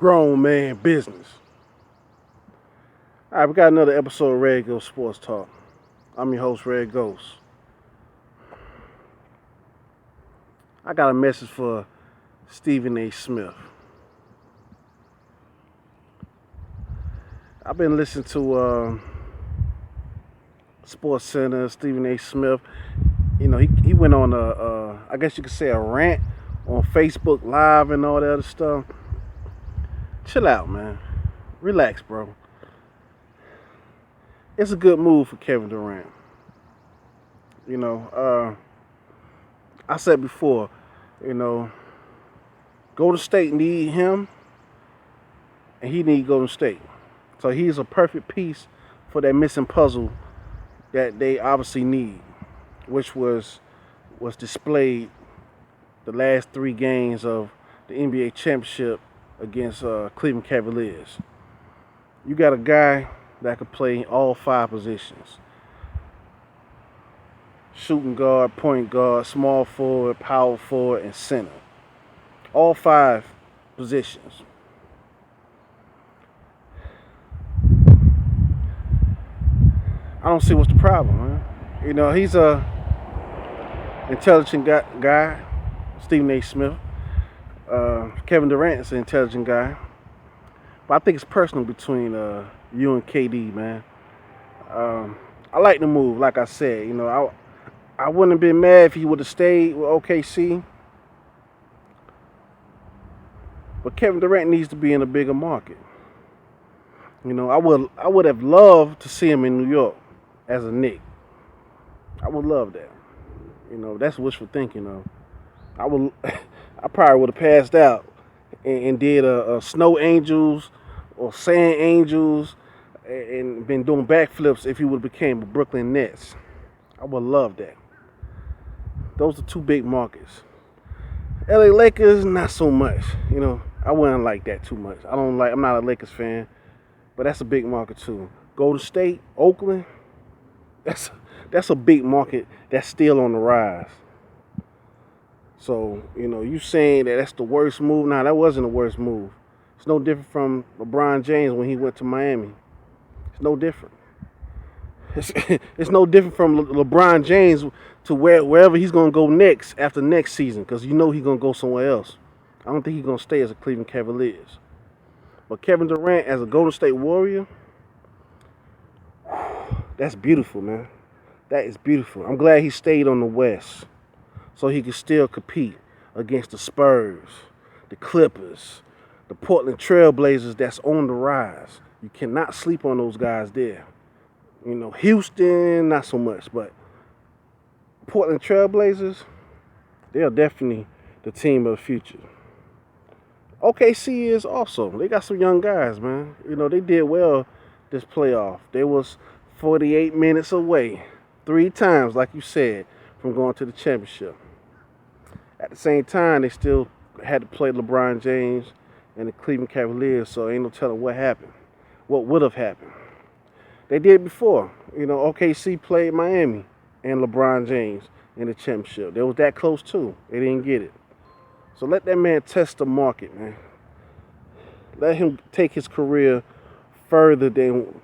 grown man business. All right, we got another episode of Red Ghost Sports Talk. I'm your host, Red Ghost. I got a message for Stephen A. Smith. I've been listening to Sports Center, Stephen A. Smith. You know, he went on I guess you could say a rant on Facebook Live and all that other stuff. Chill out, man. Relax, bro. It's a good move for Kevin Durant. You know, I said before, you know, Golden State need him, and he need Golden State. So he's a perfect piece for that missing puzzle that they obviously need, which was displayed the last 3 games of the NBA championship against Cleveland Cavaliers. You got a guy that could play all 5 positions. Shooting guard, point guard, small forward, power forward, and center. All 5 positions. I don't see what's the problem, man. You know, he's a intelligent guy, Stephen A. Smith. Kevin Durant is an intelligent guy. But I think it's personal between you and KD, man. I like the move, like I said. You know, I wouldn't have been mad if he would have stayed with OKC. But Kevin Durant needs to be in a bigger market. You know, I would have loved to see him in New York as a Knick. I would love that. You know, that's wishful thinking, though. I probably would have passed out and did a Snow Angels or Sand Angels and been doing backflips if he would have became a Brooklyn Nets. I would love that. Those are 2 big markets. LA Lakers, not so much. You know, I wouldn't like that too much. I'm not a Lakers fan, but that's a big market too. Golden State, Oakland, that's a big market that's still on the rise. So, you know, you saying that that's the worst move? Nah, that wasn't the worst move. It's no different from LeBron James when he went to Miami. It's no different. It's no different from LeBron James to wherever he's going to go next after next season, because you know he's going to go somewhere else. I don't think he's going to stay as a Cleveland Cavaliers. But Kevin Durant as a Golden State Warrior, that's beautiful, man. That is beautiful. I'm glad he stayed on the West so he could still compete against the Spurs, the Clippers, the Portland Trailblazers that's on the rise. You cannot sleep on those guys there. You know, Houston, not so much, but Portland Trailblazers, they are definitely the team of the future. OKC is also. They got some young guys, man. You know, they did well this playoff. They was 48 minutes away 3 times, like you said, from going to the championship. At the same time, they still had to play LeBron James and the Cleveland Cavaliers, so ain't no telling what happened, what would have happened. They did before. You know, OKC played Miami and LeBron James in the championship. They was that close too. They didn't get it. So let that man test the market, man. Let him take his career further than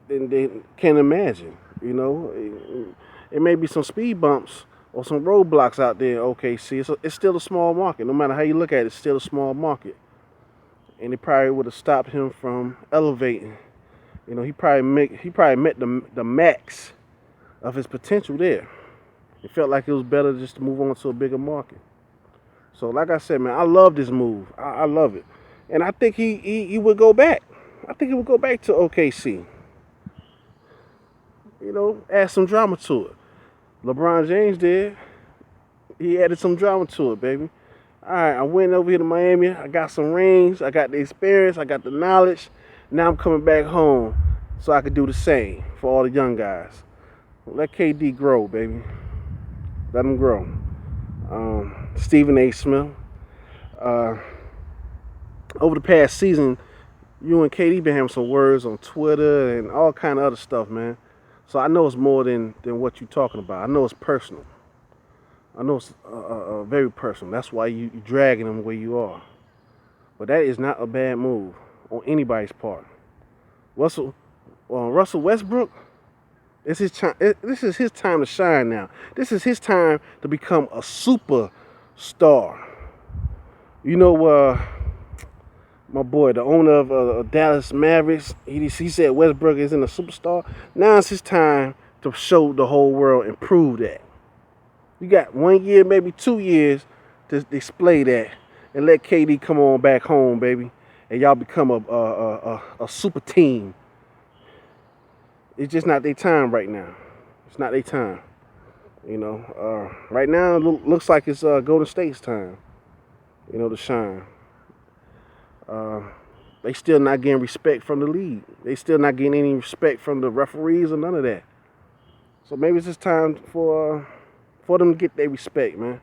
they can imagine. You know, it may be some speed bumps or some roadblocks out there in OKC. It's still a small market. No matter how you look at it, it's still a small market. And it probably would have stopped him from elevating. You know, he probably met the max of his potential there. It felt like it was better just to move on to a bigger market. So, like I said, man, I love this move. I love it. And I think he would go back. I think he would go back to OKC. You know, add some drama to it. LeBron James did. He added some drama to it, baby. All right, I went over here to Miami. I got some rings. I got the experience. I got the knowledge. Now I'm coming back home so I could do the same for all the young guys. Let KD grow, baby. Let him grow. Stephen A. Smith. Over the past season, you and KD been having some words on Twitter and all kind of other stuff, man. So I know it's more than what you're talking about. I know it's personal. I know it's very personal. That's why you dragging him where you are. But that is not a bad move on anybody's part. Russell Westbrook, it's his time. This is his time to shine now. This is his time to become a superstar. You know, my boy, the owner of Dallas Mavericks, he said Westbrook isn't a superstar. Now it's his time to show the whole world and prove that. You got 1 year, maybe 2 years to display that and let KD come on back home, baby, and y'all become a super team. It's just not their time right now. It's not their time. You know, right now it looks like it's Golden State's time, you know, to shine. They still not getting respect from the league. They still not getting any respect from the referees or none of that. So maybe it's just time for them to get their respect, man.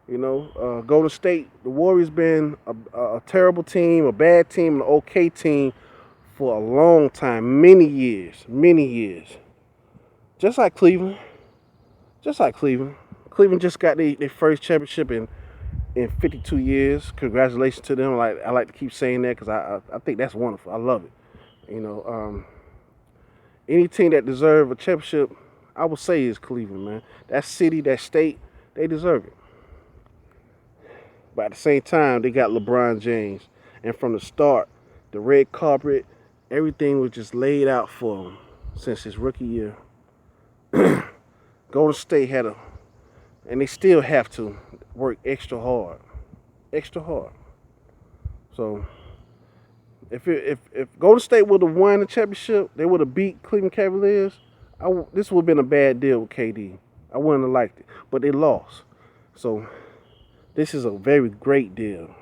You know, Golden State, the Warriors been a terrible team, a bad team, an okay team for a long time, many years. Just like Cleveland. Cleveland just got their first championship in 52 years. Congratulations to them. I like to keep saying that because I think that's wonderful. I love it. You know, any team that deserves a championship, I would say is Cleveland, man. That city, that state, they deserve it. But at the same time, they got LeBron James. And from the start, the red carpet, everything was just laid out for him since his rookie year. Golden State and they still have to work extra hard. So if Golden State would have won the championship, they would have beat Cleveland Cavaliers. This would have been a bad deal with KD. I wouldn't have liked it, but they lost. So this is a very great deal.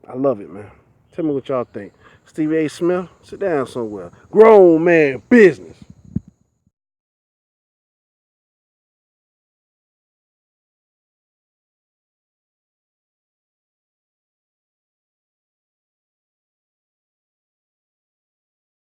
I love it, man. Tell me what y'all think. Stevie A. Smith, sit down somewhere. Grown man business.